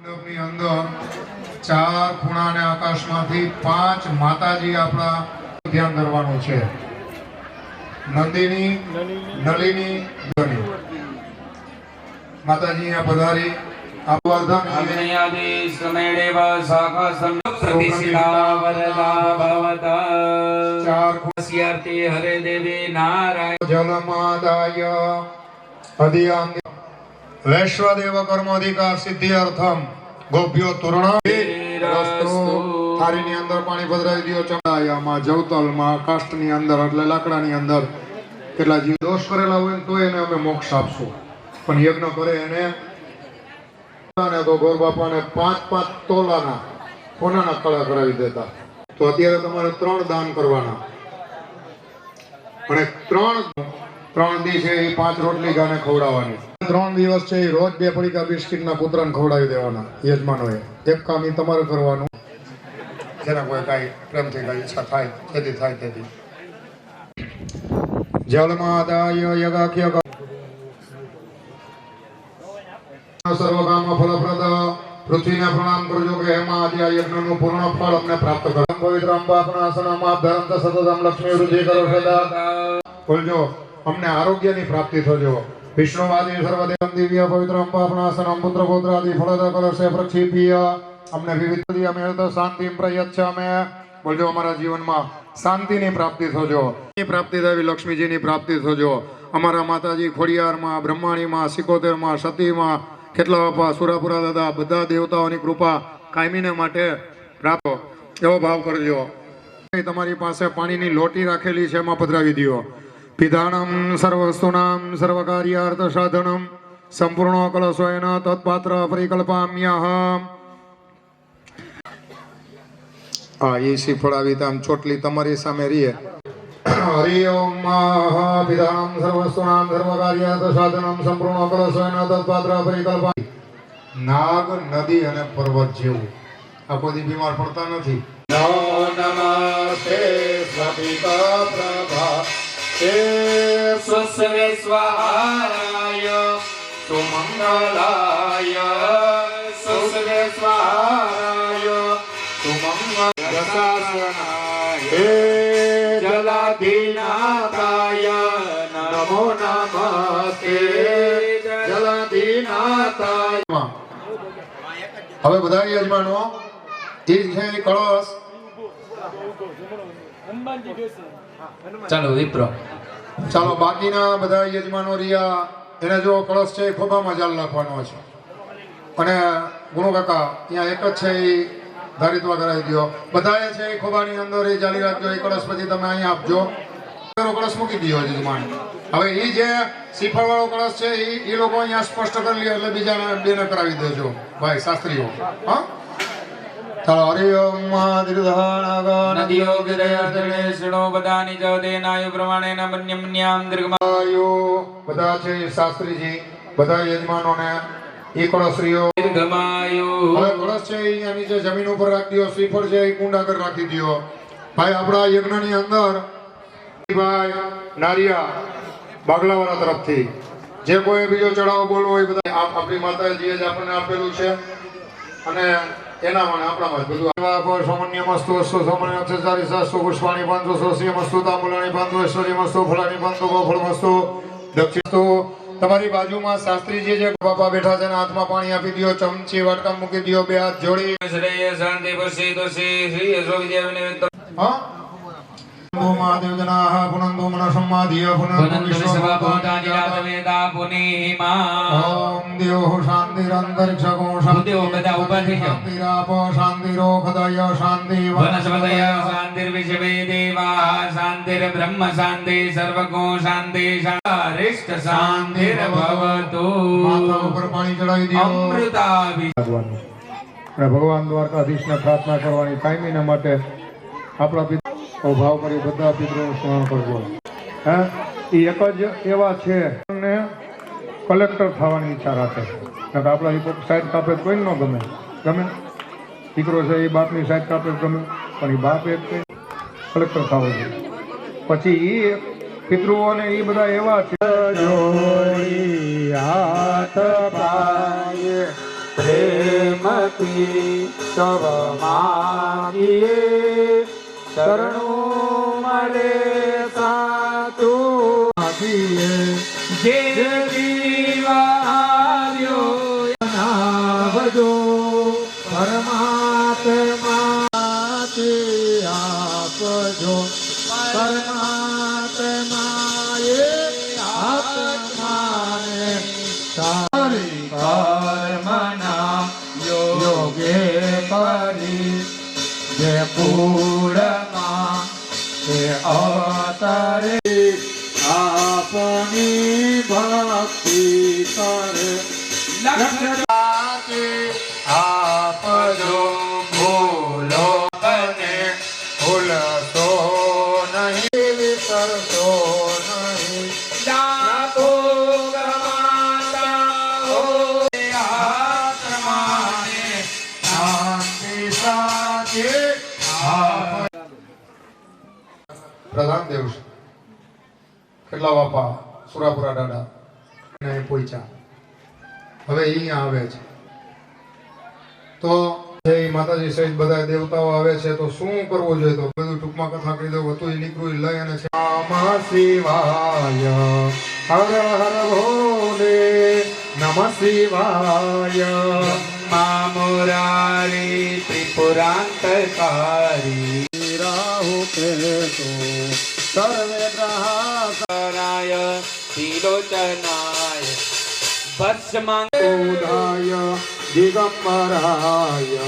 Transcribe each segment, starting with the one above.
મંડપની અંદર ચાર ખૂણાને આકાશમાંથી પાંચ માતાજી આપણા ધ્યાન કરવાનું છે. નંદિની, નલિની, ધની માતાજી અહીંયા પધારી આવર્ધન અગ્નિયાદિ સમયદેવ શાખા સંપ્રતિષ્ઠા વરદા ભવતા ચાર ખૂણાસ્યાર્તે હરે દેવી નારાયણ જલમાદાય અધિયામ વૈશ્વદેવ કર્મોધિકાર સિદ્ધિઅર્થમ ગોભ્યો તોરણ થાળીની અંદર પાણી પધરાવી દો. ચમડાયામાં, જવતલમાં, કાષ્ટની અંદર એટલે લાકડાની અંદર કેટલા જીવ દોષ કરેલા હોય તો એને અમે મોક્ષ આપશું. પણ યજ્ઞ કરે એને તો ગોર બાપાને 5-5 તોલાના સોનાના કળા કરાવી દેતા. તો અત્યારે તમારે 3 દાન કરવાના અને 3 દી છે એ 5 રોટલી ગાને ખવડાવવાની. 3 દિવસ છે એ રોજ 2 પડીકા બિસ્કિટના પુત્રને ખવડાવી દેવાના યજમાનોએ. એક કામ ઈ તમારે કરવાનું, જેના કોઈ કાંઈ પ્રેમથી કાંઈ ઈચ્છા થાય તેથી થાય તેથી. જલમાદાય યગાખ્ય સર્વકામ ફલપ્રદ. પૃથ્વીને પ્રણામ કરજો કે એમાં આજે આ યજ્ઞનું પૂર્ણ ફળ અમને પ્રાપ્ત કરો. પવિત્ર અંબાપનાસનમ આપ ધરંત સતતમ લક્ષ્મી વૃદ્ધિ કરો સદા. બોલજો અમને આરોગ્યની પ્રાપ્તિ થજો. વિષ્ણુવાદી સર્વદેવ દિવ્ય પવિત્ર અંબાપનાસનમ પુત્ર પુત્ર આદિ ફળદ કલશે પ્રક્ષિપ્ય. અમને વિવિધ અમે તો શાંતિ પ્રયચ્છામે. બોલજો અમારા જીવનમાં શાંતિની પ્રાપ્તિ થજો. પ્રાપ્તિ થવી લક્ષ્મીજીની પ્રાપ્તિ થજો. અમારા માતાજી ખોડિયારમાં, બ્રહ્માણીમાં, સિકોતેરમાં, સતીમાં, કેટલા બાપા, સુરાપુરા દાદા, બધા દેવતાઓની કૃપા કાયમીને માટે પ્રાપ્ત એવો ભાવ કરજો. તમારી પાસે પાણીની લોટી રાખેલી છે એમાં પધરાવી દો. પિધાણમ સર્વસ્તુનામ સર્વકાર્યાર્થ સાધનમ સંપૂર્ણ કલશોયન તત્પાત્ર પરિકલ્પામ્યહમ. હા, એ શ્રીફળાવી તામ ચોટલી તમારી સામે રીએ. હરિ ઓમ પિધાણમ સર્વસ્તુનામ સર્વકાર્યાર્થ સાધનમ સંપૂર્ણ કલશોયન તત્પાત્ર પરિકલ્પા. નાગ, નદી અને પર્વત જેવું આ કોઈ બીમાર પડતા નથી. નમો નમસ્તે સ્વપિતા પ્રભા સ્વસ્વેશ્વરાય સુમંગલાય સ્વસ્વેશ્વરાય સુમંગલાય જલાધિનાથાય નમો નમસ્તે જલાધિનાથાય. હવે બધા યજમાનો જે છે કળશ ચાલો વિપ્રો, ચાલો બાકીના બધા યજમાનો રહ્યા એને જો કળશ છે એ ખોબામાં જાલ નાખવાનો છે. અને ગુણુ કાકા ત્યાં એક જ છે એ ધારિત્વા કરાવી દો. બધાએ છે એ ખોબાની અંદર એ જાળી રાખજો. એ કળશ પછી તમે અહીંયા આપજો. કળશ મૂકી દો યજમાન. હવે એ જે શ્રીફળ વાળો કળશ છે એ લોકો અહીંયા સ્પષ્ટ કરી લે એટલે બીજાને બેને કરાવી દેજો ભાઈ શાસ્ત્રીઓ. હા, ચાલો. હરિ ઓમ નદીઓ ગિરયર્ધને શૃણો બધાની જ દેનાયુ પ્રમાણે ન મન્યમ્ન્યામ દીર્ઘમાયુ. બધા છે શાસ્ત્રીજી બધા યજમાનોને એ કળશરીઓ દીર્ઘમાયુ. હવે કળશ છે અહીંયા નીચે જમીન ઉપર રાખી દો. શ્રીફળ છે એ કુંડા કરી રાખી દો. ભાઈ આપણા યજ્ઞની અંદર ભાઈ નારિયા બાગલાવાળા તરફથી જે કોઈ બીજો ચડાવો બોલવો હોય બધા આપણી માતાજીએ જ આપણને આપેલું છે અને એના મને આપણામાં બધું આપો. સોમન્ય મસ્તુ અસ્તુ સોમન્ય અક્ષચારી સાસ્તુ પુષ્પાણી પાંચો સોસિય મસ્તુ તાંબુલાણી પાંચો ઐશ્વર્ય મસ્તુ ફળાણી પાંચો ગોફળ મસ્તુ દક્ષિણ. તમારી બાજુમાં શાસ્ત્રીજી જે બાપા બેઠા છે હાથમાં પાણી આપી દો. ચમચી વાટકા મૂકી દો. 2 હાથ જોડી શ્રેય શાંતિ પશ્ચિ દોષી શ્રી યશોવિદ્યા નિમિત્ત હા મહાદેવ જનાહ પુનંદો મનસમ્માધિય પુનંદો વિશ્વભાવોદાનિરાતવેદા પુનીમા. ઓમ દેવો શાંતિરંતરિક્ષકો શાંતિ. બધા ઊભા થઈ જાઓ. શાંતિરાપો શાંતિરોખદય શાંતિ વનસ્પતય શાંતિર્વિશ્વે દેવા શાંતિર્બ્રહ્મ શાંતિ સર્વગો શાંતિ શાંતિરિષ્ટ શાંતિર્ભવતુ. માથા ઉપર પાણી ચડાવી દો. અમૃતાભિ ભગવાન દ્વારકાધીશને પ્રાર્થના કરવાની કાયમીને માટે આપણા ભાવ કરી બધા પિતૃનું સ્મરણ કરજો. હે એ એક જ એવા છે ને કલેક્ટર થવાની ઈચ્છા રાખે. કારણ કે આપણા સાઈડ કાપે કોઈ ન ગમે. દીકરો છે એ બાપની સાઈડ કાપે ગમે, પણ એ બાપ એક કલેક્ટર થવો જોઈએ. પછી એ પિતૃઓને એ બધા એવા છે જોડી હાથ પાયે પ્રેમ ભક્તિ તવ માગીએ શરણું મળે સાચું માગીએ જે જીવાયો નાવજો પરમાત્મા તે આપજો પરમાત્માએ આત્માને સારી કર્મના યોગે કરી જે પૂર્ણમાં તે અવતરે આપની ભક્તિ કરે લક્ષ્ય આપજો ભૂલો બને ભૂલતો નહીં વિસરતો નહીં લાખો ગમાતા હો આત્માને શાંતિ સાથે પ્રધાન દેવ છે. કેટલા બાપા સુરાપુરા દાદા એને પહોંચ્યા. હવે અહીંયા આવે છે તો જય માતાજી સહિત બધા દેવતાઓ આવે છે તો શું કરવું જોઈએ? તો બધું ટૂંકમાં કથા કહી દઉં. હતું નીકળ્યું લઈ અને છે નમઃ શિવાય હર હર ભોલે નમઃ શિવાય મા મુરારી ત્રિપુરાંતકારી રાહુ કેતુ સર્વે ગ્રહ કરાય ત્રિલોચનાય ભસ્માંગ ઉદાય દિગંબરાય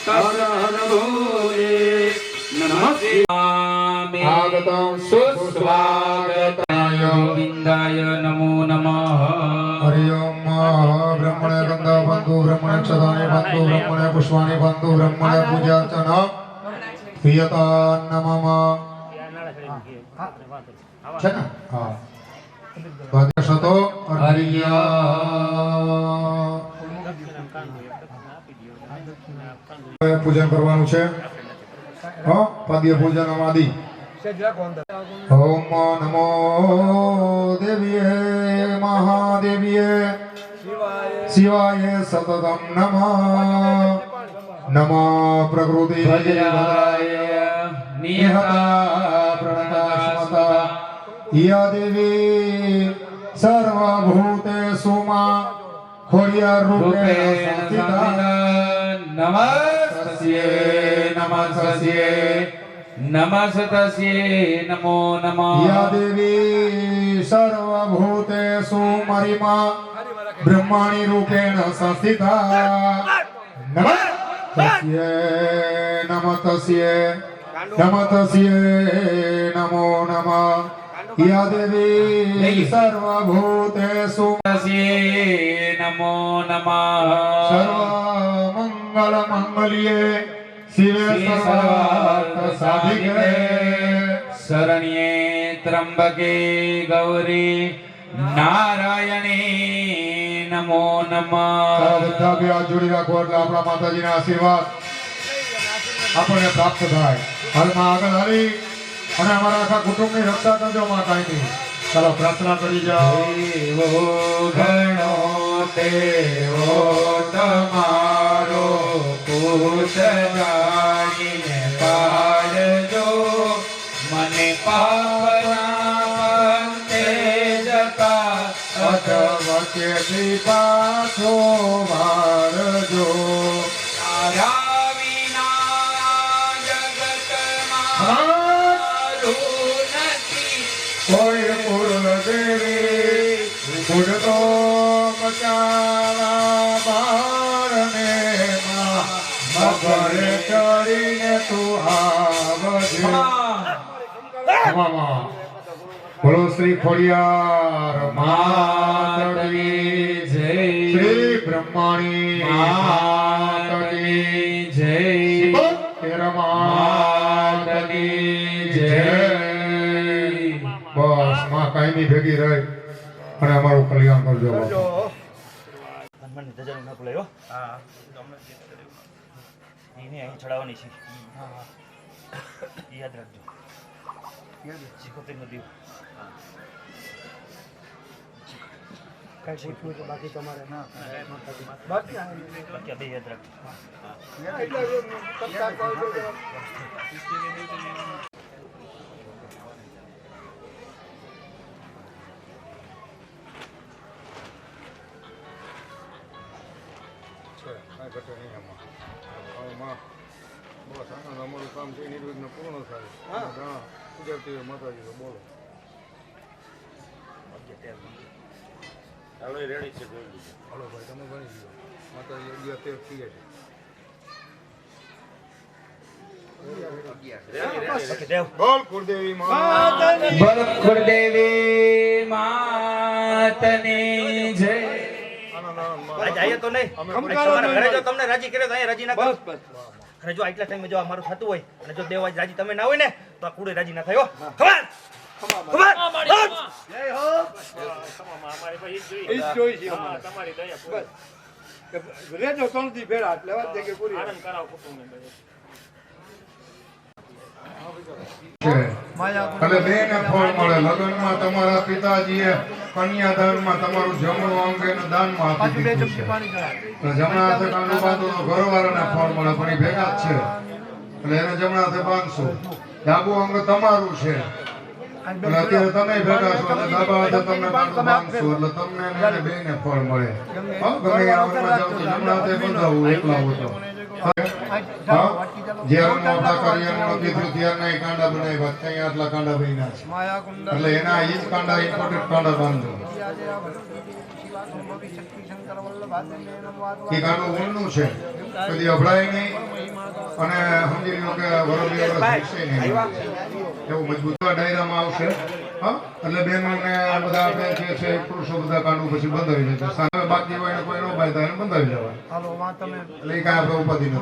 હર હર ભોલે નમઃ શિવાય આગતં સુસ્વાગતાય ગોવિંદાય નમો નમઃ હરિ ઓમ બ્રહ્મણે ગંધા બંધુ બ્રહ્મણે ક્ષતાની બંધુ બ્રહ્મણે પુષ્પાની બંધુ બ્રહ્મણે પૂજાર્ચન પ્રિયતા નમઃ છે ને? હા ભાગ્ય શતો પૂજન કરવાનું છે. હા પાદ્ય પૂજન આદિ. ઓમ નમો દેવીએ મહાદેવીએ શિવાય સતતમ નમઃ નમઃ પ્રકૃતિ ભદ્રાય નિહતા પ્રણતાસ્મતા યા દેવી સર્વભૂતેષુ મા ખોડિયાર રૂપેણ સંસ્થિતા નમસ્તે નમસ્તે નમસ્તે નમો નમઃ યા દેવી સર્વભૂતેષુ મરિમા બ્રહ્માણી રૂપેણ સંસ્થિતા નમસ્તે નમો નમઃ યા દેવી સર્વભૂતેષુ નમો નમઃ સર્વમંગલ મંગલ્યે શિવે સર્વાર્થ સાધિકે શરણ્યે ત્રંબકે ગૌરી નારાયણે નમો નમઃ બધા બે હાથ જોડી રાખો એટલે આપણા માતાજીના આશીર્વાદ આપણને પ્રાપ્ત થાય. હાલમાં આગળ હાલી અને અમારા આખા કુટુંબની રક્ષા કરજો માં કાંઈની. ચાલો પ્રાર્થના કરી જાઓ. દેવો ગણો દેવો તમારો પૂત જાણીને પાડજો મને પાપના પંથે જતા વચ્ચેથી પાછો વાળજો. તારા વિના જગતમાં નથી કોઈ પૂર્વ દેવી પૂજતો બચાવા બાળને મગરે કરીને તું આવજે. બોલો શ્રી ખોડિયાર માત કી જય શ્રી બ્રહ્માણી માત કી જય તેર માત કી જય. બસ માં કાયમી ભેગી રહી અને અમારું કલ્યાણ કરજો. હનુમાનની ધજા ના ભૂલાયો. હા એને અહીં ચડાવવાની છે. યાદ રાખજો. શીખોતેર નો દીવ. કાંઈ પૂછવું તો બાકી તમારે ના બાકી આ બે યાદ રાખ. કાંઈ ઘટે નહીં આમાં. આમાં બસ આનંદ અમારું કામ છે નિર્વિઘ્ન પૂર્ણ થાય. ઘણા ગુજરાતી માતાજી તો બોલો. હાલો રેડી છે હાલો ભાઈ તમે ગણી લો. માતાજી 11-13 થઈ છે. બાકી દેવ. બોલ કુળદેવી માં. બલ ખુરદેવી માતની જય. આનંદ આનંદ માં. આજ આયા તો નહીં. અમે તમારા ઘરે જો તમને રાજી કરે તો અહીંયા રાજી ના કરો. અને જો આટલા ટાઈમે જો અમારું થતું હોય અને જો દેવ આજ રાજી તમે ના હોય ને તો આ કુડે રાજી ના થાય હો. ખબર રેજો ત્રણથી ભેળા એટલે વાત છે કે પૂરી એટલે બેને ફળ મળે. લગ્નમાં તમારા પિતાજીએ કન્યાદાનમાં તમારું જમણું અંગ એનું દાનમાં આપી દીધું છે. તો જમણા હાથે કાંડું બાંધો તો ઘરવાળાને ફળ મળે પણ એ ભેગા જ છે એટલે એને જમણા હાથે બાંધશો. ડાબુ અંગ તમારું છે એટલે અત્યારે તમે ભેગા છો એટલે ડાબા હાથે તમને કાંડું બાંધશો એટલે તમને ને એને બેને ફળ મળે. હા, ગમે એ આવનમાં જાવ તો જમણા હાથે બંધાવું એકલા હો તો. જ્યારે આપણા કાર્યનું કીધું ત્યારે કાંડા બનાવ્યા ત્યાં આટલા કાંડા બન્યા છે એટલે એના એ જ કાંડા ઇમ્પોર્ટન્ટ કાંડા બાંધો. એ કાંડું ઊંડનું છે કદી અભડાય નહીં અને સમજી લો કે વરોલી વરસ નહીં એવું મજબૂત ડાયરામાં આવશે. હા, એટલે બહેનોને બધા આપણે જે છે પુરુષો બધા કાંડું પછી બંધાવી દે. સામે બાકી હોય ને કોઈ ન બાંધતા એને બંધાવી દેવાય એટલે એ કાંઈ આપણે ઉપાધિ નથી.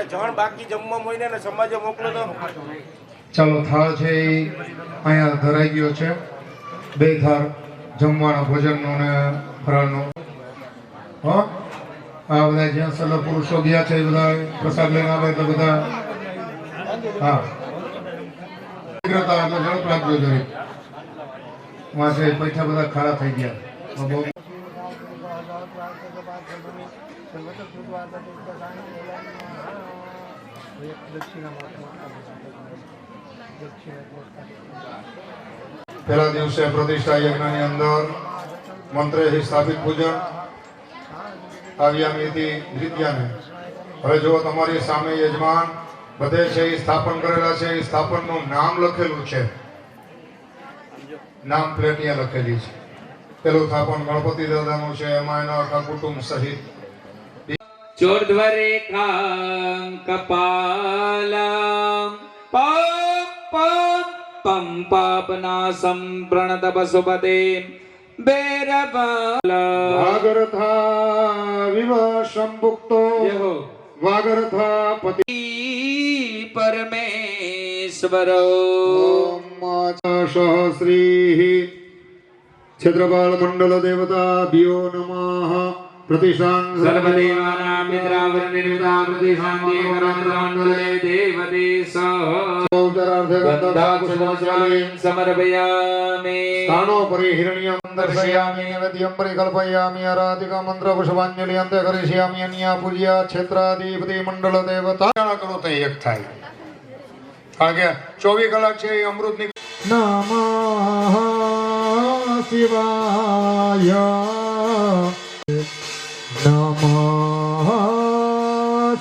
જણ બાકી જમવા મોઈને ને સમાજે મોકલો તો ચાલો થાળ છે એ અહીંયા ધરાઈ ગયો છે. 2 થાળ જમવાના ભોજનનો ને ફરાળનો. હા, આ બધા જ્યાં સલા પુરુષો ગયા છે એ બધા પ્રસાદ લઈને આવે એટલે બધા હા શીઘ્રતા એટલે ઝડપ રાખજો જરી. વાંચે પૈસા બધા ખાડા થઈ ગયા. બહુ પહેલા દિવસે પ્રતિષ્ઠા યજ્ઞની અંદર મંત્રેથી સ્થાપિત પૂજન આવ્યામીથી દ્વિતીયાને. હવે જો તમારી સામે યજમાન બધે છે એ સ્થાપન કરેલા છે. એ સ્થાપનનું નામ લખેલું છે. નામ પ્લેટ અહીંયા લખેલી છે. પેલું સ્થાપન ગણપતિ દાદાનું છે. એમાં એના આખા કુટુંબ સહિત ચોર્ધ્વરેખાં કપાલં પમ પાપનાસં પ્રણત પશુપતે બેરબાલ વાગરથા વિવા સંભુક્તો વાગરથા પતિ પરમેશ્વર સહસ્રી છેદ્રપાલ મંડલ દેવતાભ્યો નમઃ. प्रतिष्ठान सर्वदेवानां मित्रावरण निर्मिता प्रतिष्ठान देवरांतरांडले देवदेश गंधाक्षरस्वामी समर्पयामि स्थानो परिहिरण्यं दर्शयामि नैवेद्यं परिकल्पयामि आराधिका मंत्र पुष्पांजलि अंते करिष्यामि अन्या पूज्या क्षेत्राधिपति मंडल देवता करो तो एक થાય આગે 24 કલાક છે એ અમૃતની નમઃ શિવાય नमः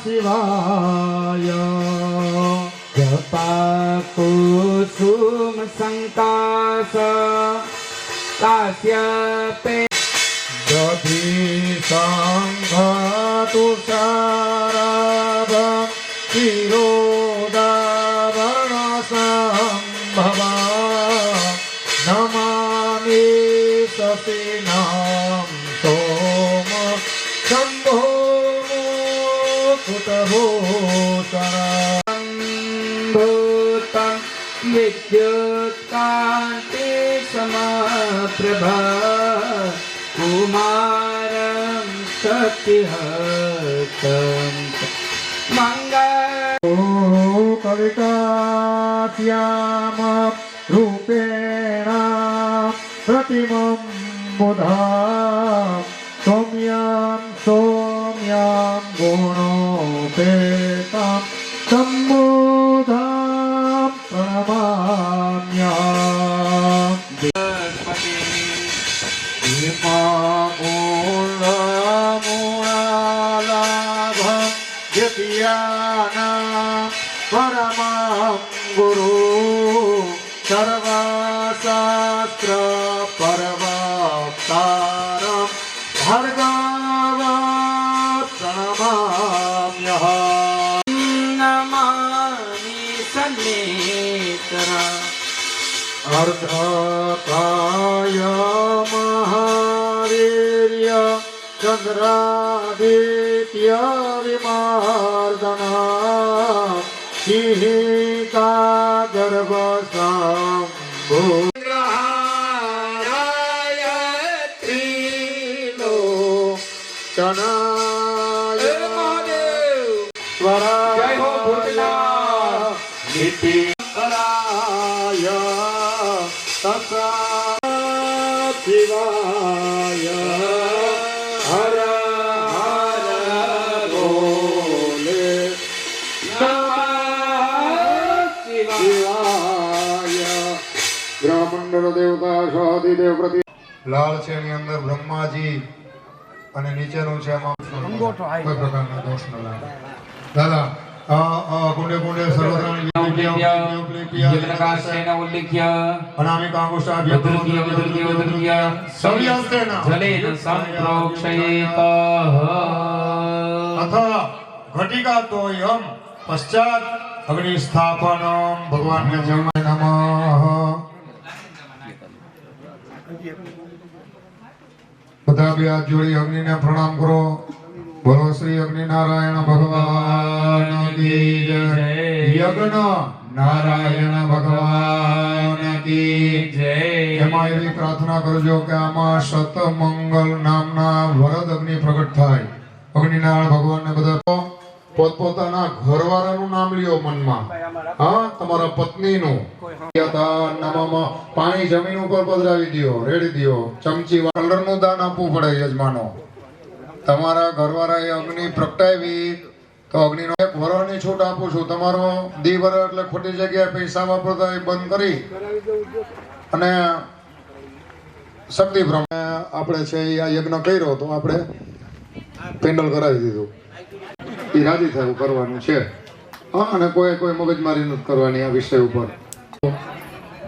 शिवाय. जपा कुसुम संकाश काश्यपे दधि संघ तुषाराभ क्षीरोदावर्ण संभवा नमामि ससिनां सोम शंभो मुकुटभूषणं भूतं विद्युत्कान्ति समप्रभा प्रतिहतं मंगल कवितास्याम रूपेण प्रतिमं बुधा सौम्यां गुणोपेतां सम्बुधां प्रणमाम्यहम् परमं गुरु सर्वशास्त्र परवक्तारं भर्गव प्रणमाम्यहम् नमामि सन्नेत्रं अर्धकाय महावीर्य चन्द्रादित्य विमार्दना शिहिका गर्भशम्भो चनाय जय हो भूतनाथ नितिराय तथा शिवाय हर हर बोले शिवाय ग्रहमंडल देवता स्वादिदेव प्रति લાલ છે એની અંદર બ્રહ્માજી અને નીચેનું છે એમાં કોઈ પ્રકારનો દોષ ન લાગે દાદા કુંડે કુંડે સર્વદ્રાણી यज्ञकाशेन उल्लिख्य અનામિકાંગુષ્ટાભ્ય वदृग्य સવ્યસ્તેન जलेन संप्रोक्षयेत अथ घटिकातोयम पश्चात अग्नि स्थापनम भगवान ने जमाय नमः બધા બે હાથ જોડી અગ્નિને પ્રણામ કરો બોલો શ્રી અગ્નિ નારાયણ ભગવાન કી જય યજ્ઞ નારાયણ ભગવાન કી जय એમાં એવી પ્રાર્થના કરજો કે આમાં સતમંગલ નામના વરદ અગ્નિ પ્રગટ થાય અગ્નિનારાયણ ભગવાનને બધા પોતપોતાના ઘરવાળાનું નામ લ્યો મનમાં હા તમારા પત્નીનું નમઃ પાણી જમીન ઉપર પધરાવી દ્યો રેડી દ્યો ચમચી કલરનું દાન આપવું પડે યજમાનો તમારા ઘરવાળાએ અગ્નિ પ્રગટાવી તો અગ્નિનો એક વરણની છૂટ આપું છું તમારો દી વર એટલે ખોટી જગ્યાએ પૈસા વાપરતા એ બંધ કરી અને શક્તિ પ્રમાણે આપણે છે આ યજ્ઞ કર્યો તો આપણે પેન્ડલ કરાવી દીધું એ રાજી થાય એવું કરવાનું છે હા અને કોઈ મગજમારી નથી કરવાની આ વિષય ઉપર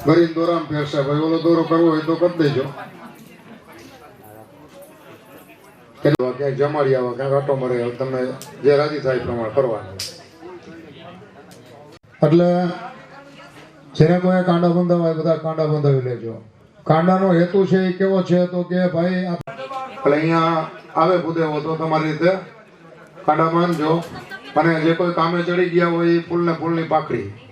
ગરીબ દોરામ ફેરશે ભાઈ ઓલો દોરો કરવો હોય તો કરી દેજો ક્યાંક જમાડી આવો ક્યાંક આટો મરે તમને જે રાજી થાય એ પ્રમાણે કરવાનું એટલે જેને કોઈ કાંડા બંધાવા હોય બધા કાંડા બંધાવી લેજો કાંડાનો હેતુ છે એ કેવો છે તો કે ભાઈ એટલે અહીંયા આવે ભૂદેવો તો તમારી રીતે કાંડા બાંધજો અને જે કોઈ કામે ચડી ગયા હોય એ ફૂલની પાકડી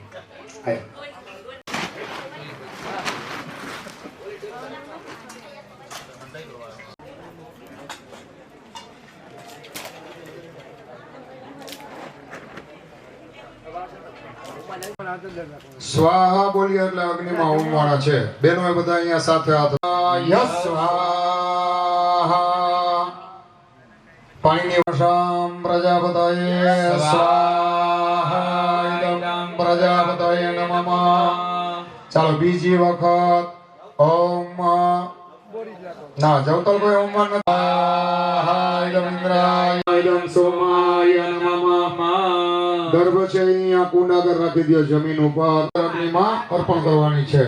સ્વાહા બોલીએ એટલે અગ્નિમાં હોમવાના છે બેનો એ બધા અહીંયા સાથે હાથ યસ સ્વાહા પાણીની વર્ષામ પ્રજાપતયે સ્વાહા ઇદં પ્રજાપતયે નમઃ ચાલો બીજી વખત ઓમ ના જવતલ કોઈ ઓમવાન નથી સ્વાહા ઇદં ઇન્દ્રાય ઇદં સોમાય નમઃ ગર્ભ છે અહીંયા કુંડ આગળ રાખી દો જમીન ઉપર અગ્નિમાં અર્પણ કરવાની છે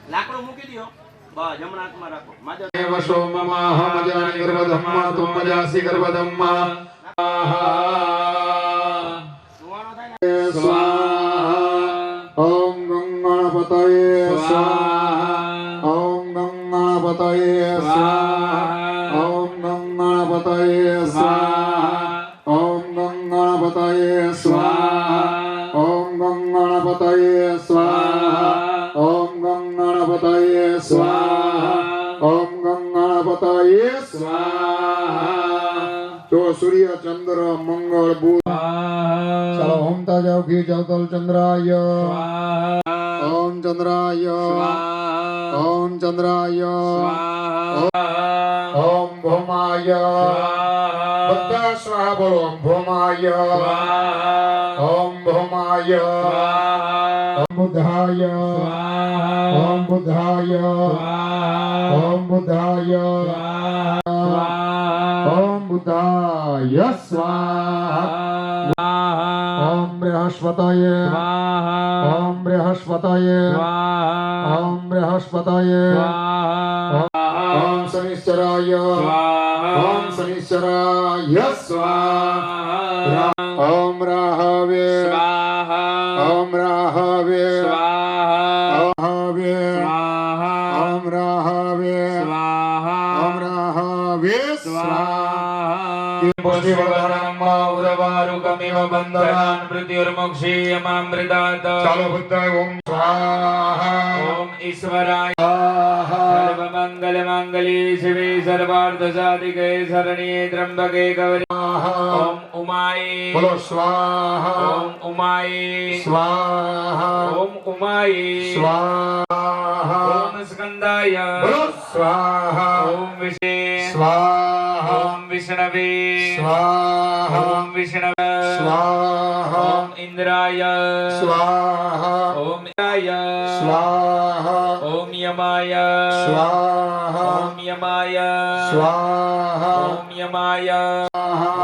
લાકડું મૂકી દો બસ જમણા હાથમાં રાખો માજા એવ સોમમા હમજાની ગર્ભધમ્મા તુમ મજાસી ગર્ભધમ્મા સુવાનો થાય ને સ્વાહા ઓમ ગંગણપતયે સ્વાહા ઓમ ગંગણપતયે સ્વાહા ઓમ ગંગણપતયે સ્વાહા ઓમ ગંગણપતયે સ્વાહા ઓમ ગંગણપતયે સ્વાહા ઓમ ગંગણપતયે સ્વાહા ઓમ ગંગણપતયે સ્વાહા મંગળ બુધ ચાલો ઓમ તાજાવ ઘી જવતલ ચંદ્રાય ઓમ ચંદ્રાય ઓમ ચંદ્રાય ઓમ ભૌમાય બધા સ્વાહા બોલો ઓમ ભૌમાય ઓમ ભૌમાય ઓમ બુદ્ધાય ઓમ બુદ્ધાય ઓમ બુદ્ધાય ઓમ બુદ્ધાય સ્વાહા ઓમ બૃહસ્પતય ઓમ બૃહસ્પતય ઓમ બૃહસ્પતય ઓમ શનિશ્ચરાય ઓમ શનિશ્ચરાય સ્વાહા ઓમ રાહવે ઓમ રાહવે રાહવે ઓમ રાહવે ઓમ રાહવે સ્વાહા ઉરવારુકમિવ બંધનાન મૃત્યુર્મોક્ષીયમામૃતાત ચાલો બધાય ઓમ સ્વાહા ઓમ ઈશ્વરાય સર્વમંગલમાંગલ્યે શિવે સર્વાર્થસાધિકે શરણ્યે ત્ર્યંબકે ગૌરી ઓમ ઉમાય બોલો સ્વાહા ઓમ ઉમાય સ્વાહા ઓમ ઉમાય સ્વાહા ઓમ સ્કંદાય બોલો સ્વાહા ઓમ વિષ્ણે સ્વાહા ઓમ વિષ્ણવે સ્વાહા ઓમ વિષ્ણવે સ્વાહા ઓમ ઇન્દ્રાય સ્વાહા ઓમ ઇન્દ્રાય સ્વાહા ઓમ યમાય સ્વાહા ઓમ યમાય સ્વાહા ઓમ યમાય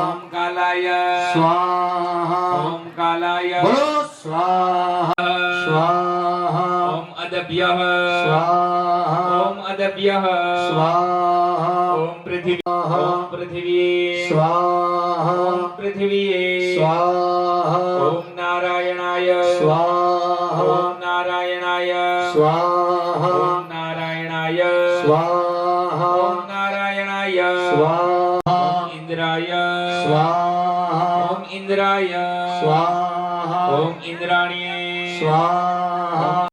ઓમ કાલાય સ્વાહા ઓમ કાલાય બોલો સ્વાહા સ્વાહા ઓમ અદભ્યઃ સ્વાહા ઓમ અદભ્યઃ સ્વાહા ઓમ પૃથિવી ઓમ પૃથિવી સ્વાહા ઓમ પૃથિવી સ્વાહા ઓમ નારાયણાય સ્વાહા ઓમ નારાયણાય સ્વાહા ઓમ નારાયણાય સ્વાહા ઓમ નારાયણાય સ્વાહા ઓમ ઇન્દ્રાય સ્વાહા ઓમ ઇન્દ્રાય સ્વાહા ઓમ ઇન્દ્રાણ્યે સ્વાહા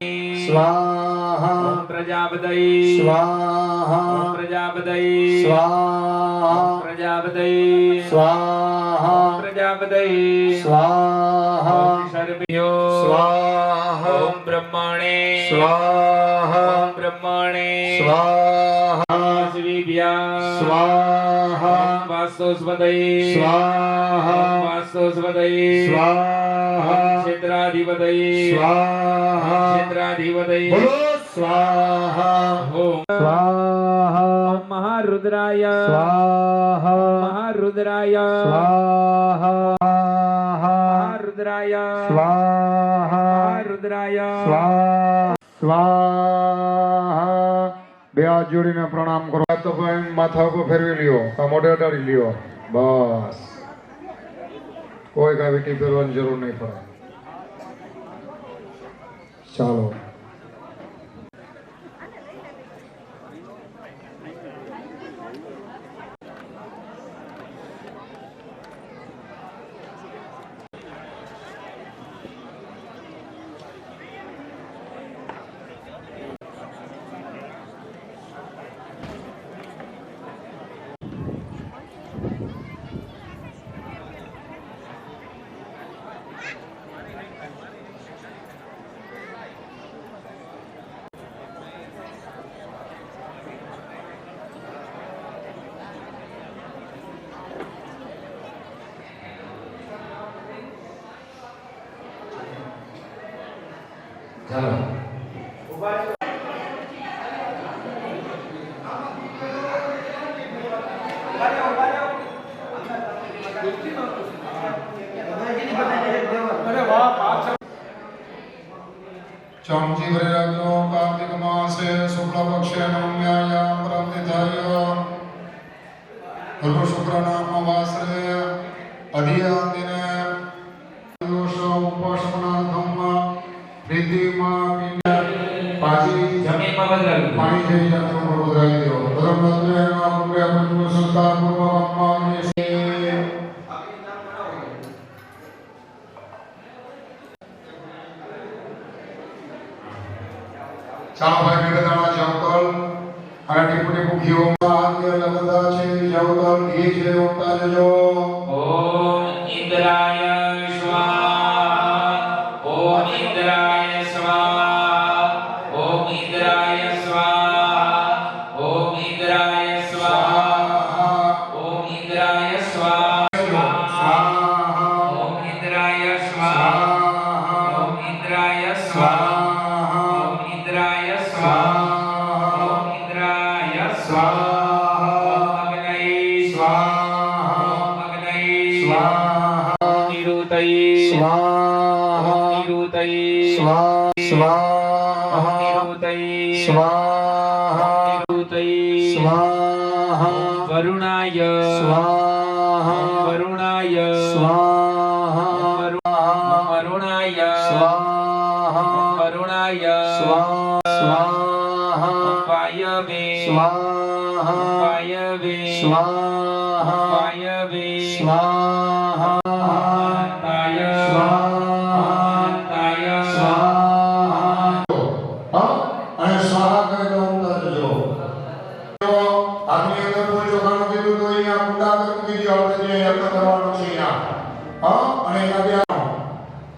સ્વાહા ઓમ પ્રજાપતये સ્વાહા ઓમ પ્રજાપતये સ્વાહા ઓમ પ્રજાપતये સ્વાહા ઓમ પ્રજાપતये સ્વાહા ઓમ સર્વયો સ્વાહા ઓમ બ્રહ્મણે સ્વાહા ઓમ બ્રહ્મણે સ્વાહા શ્રીભ્યા સ્વાહા ઓમ વાસ્તોસ્પતये સ્વાહા ઓમ વાસ્તોસ્પતये સ્વાહા ઓમ ક્ષેત્રાધિપતये સ્વાહા ક્ષેત્રાધિપતये બોલો સ્વાહા ઓમ સ્વાહા ઓમ મહારુદ્રાય સ્વાહા મહારુદ્રાય સ્વાહા મહારુદ્રાય સ્વાહા મહારુદ્રાય સ્વાહા બે હાથ જોડીને પ્રણામ કરો તો ભાઈ માથા ઉપર ફેરવી લ્યો કા મોઢે અડાડી લ્યો બસ કોઈ કાંઈ વીંટી ફેરવાની જરૂર નહીં પડે ચાલો चमची भरेराजो कार्तिक मासे शुक्ल पक्षे नवम्यायां प्रतिधार्य गुरु शुक्र नाम वासरे अधियादिने दोष उपशमनार्थम प्रीतिमा पाजी જમીનમાં બદલાવી पानी जई जातो बरोदराई देव धर्म मंदिरे नाम पुण्य पुण्य संस्कार पूर्व अम्मा ચાલો ભાઈ મેઘદાણા જવતલ અને ટીપુ ટીપુ ઘી ઓમ હાથ મેં લગતા છે જવતલ ઘી છે ઓમતા જજો ઓમ इंद्राय स्वाहा ओम इंद्राय स्वाहा ओम इंद्राय स्वाहा ओम इंद्राय स्वाहा ओम इंद्राय स्वाहा ओम इंद्राय स्वाहा ओम इंद्राय स्वाहा ओम इंद्राय स्वाहा ओम इंद्राय स्वाहा वरुणाय स्वाहा वरुणाय स्वाहा वरुणाय स्वाहा वरुणाय स्वाहा वायवे स्वाहा वायवे स्वाहा वायवे स्वाहा ताय स्वाहा ताय स्वाहा અને સ્વાહા કહે તો અંદર જજો આની અંદર કોઈ જોવાનું કીધું તો અહીંયા કુંડા પર મૂકી દો આપણે જે યજ્ઞ કરવાનો છે અહીંયા અને અહીંયા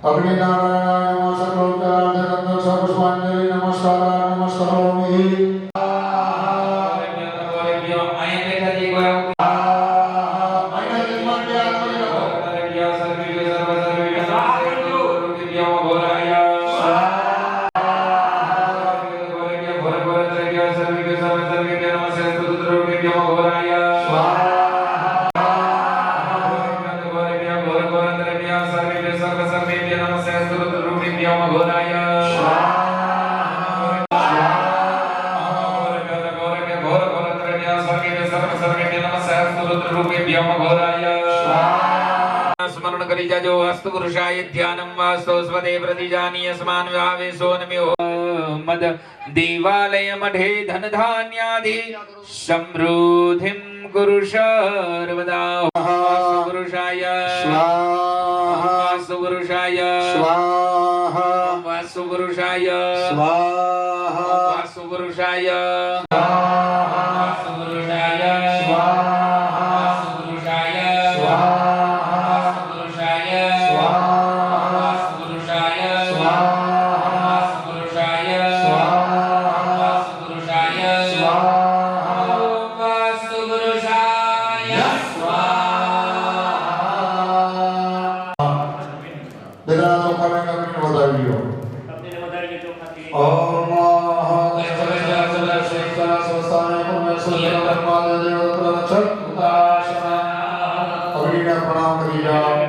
અગ્નિ નારાયણ નમઃ સર્વોપચારાર્થ સર્વસ્વાંજલિ નમસ્કાર નમસ્કારોમિ स्मरण करी जाजो अस्तु पुरुषाय ध्यानं वास्तु स्वदे प्रतिजानीय समान व्यावेशो नम्यो मद देवालय मठे धन धान्यादि समृद्धिं कुरु सर्वदा वास्तु पुरुषाय स्वाहा वास्तु पुरुषाय स्वाहा वास्तु पुरुषाय स्वाहा वास्तु पुरुषाय स्वाहा वास्तु पुरुषाय स्वाहा प्रणाम करी जाओ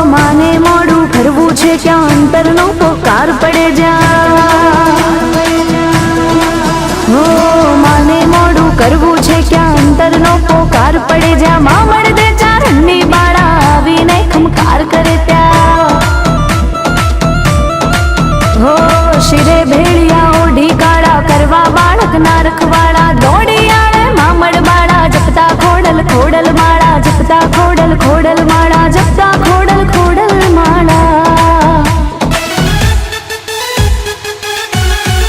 માને મોડું કરવું છે ક્યાં અંતરનો પોકાર પડે માને મોડું કરવું છે ક્યાં અંતરનો પોકાર પડે જ્યાં માં મળદે ચારણની બાળા આવીને ખમકાર કરે ત્યાં શિરે ભેળિયા ઓઢી કાળા કરવા બાળક ના રખવાળા દોડી આવે મામડ બાળા જપતા ખોડલ ખોડલ માળા જપતા ખોડલ ખોડલ માળા જપતા ખોડલ ખોડલ માળા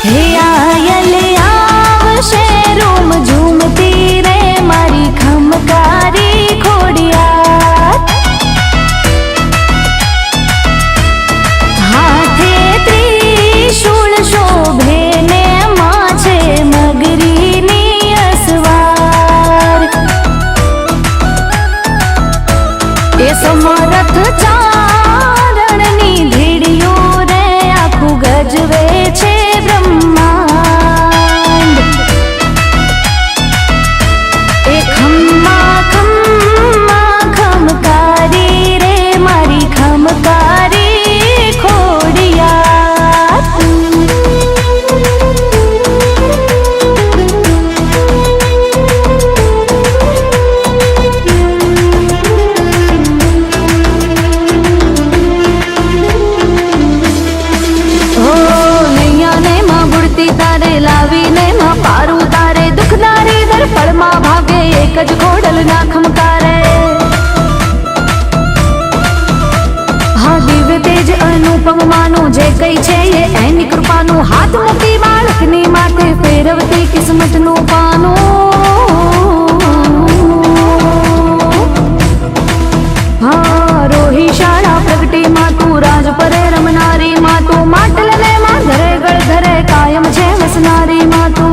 હે આયલ આવશે રૂમ ઝૂમતી રે મારી ખમકારી ખોડિયાર હાથે ત્રિશૂળ શોભે ને માછે મગરીની અસવાર એ સમરથ ચારણની ધીડીઓ રે આખું ગજવે છે બ્રહ્માંડ એ ખમ્મા ખમ્મા ખમકારી રે મારી ખમકારી ખોડિયાર નૈયાને માં બુડતી તારે લાવીને માં પારું તારે દુખદારી દરફળમાં ભાગે એક જ ખોડલ ના ખમકારે હા દિવ્ય તેજ અનુપમ માનું જે કઈ છે એ એની કૃપાનું હાથ મૂકી બાળકની માથે ફેરવતી કિસ્મતનું પાનું હા રોહી શાળા પ્રગટી માતું રાજ પરે રમનારી માતું માટલ ને માં ધરે ગળ ધરે કાયમ છે વસનારી માતું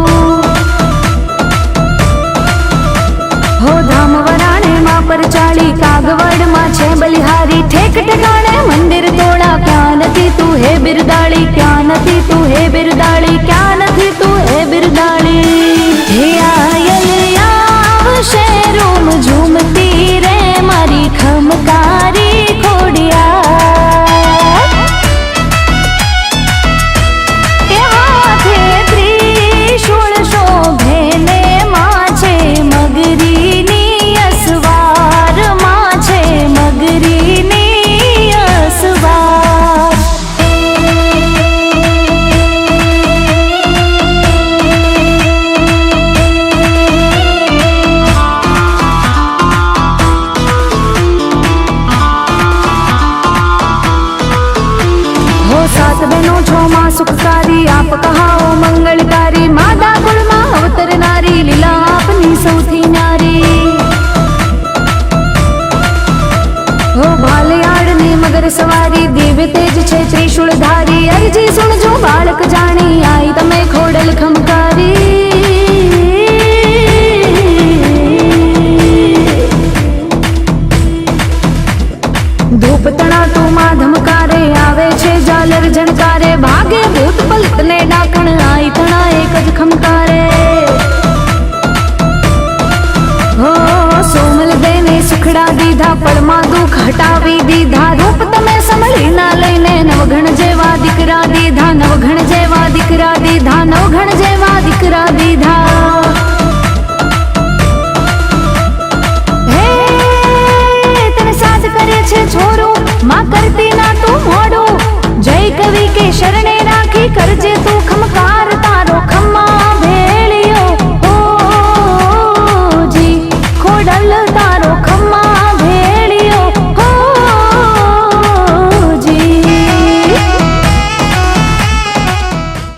હો ધામ વરાણે માં પર ચાળી કાગવડ માં છે બલિહારી ઠેક ઠેકાણે મંદિર તોડા ક્યાં નથી તું હે બિરદાળી ક્યાં નથી તું હે બિરદાળી ક્યાં નથી તું હે બિરદાળી હે આયલ આવશે રૂમ ઝૂમતી રે મારી ખમકારી ખોડિયાર એ હાથે ત્રિશૂળ શોભે ને માછે મગરીની અસવાર માછે મગરીની અસવાર હો સાત બહેનો છો માં સુખકારી આપ કહાઓ મંગળકારી માદા કુળમાં અવતરનારી લીલા આપની સૌથી ન્યારી હો ભાલિયાળની મગર સવારી દિવ્ય તેજ છે ત્રિશૂળ ધારી અરજી સુણજો બાળક જાણી આઈ તમે ખોડલ ખમકારી ધૂપ તણા તું માં ધમકારે આવે છે ઝાલર ઝણકારે ભાગે ભૂત પલત ને ડાકણ આઈ તણા એક જ ખમકારે હો સોમલ દેને સુખડા દીધા પડમાં દુઃખ હટાવી દીધા રૂપ તમે સંભળી ના લઈને નવઘણ જેવા દીકરા દીધા નવઘણ જેવા દીકરા દીધા નવઘણ જેવા દીકરા દીધા હે તને સાથ કરે છે છોરો માં કરતે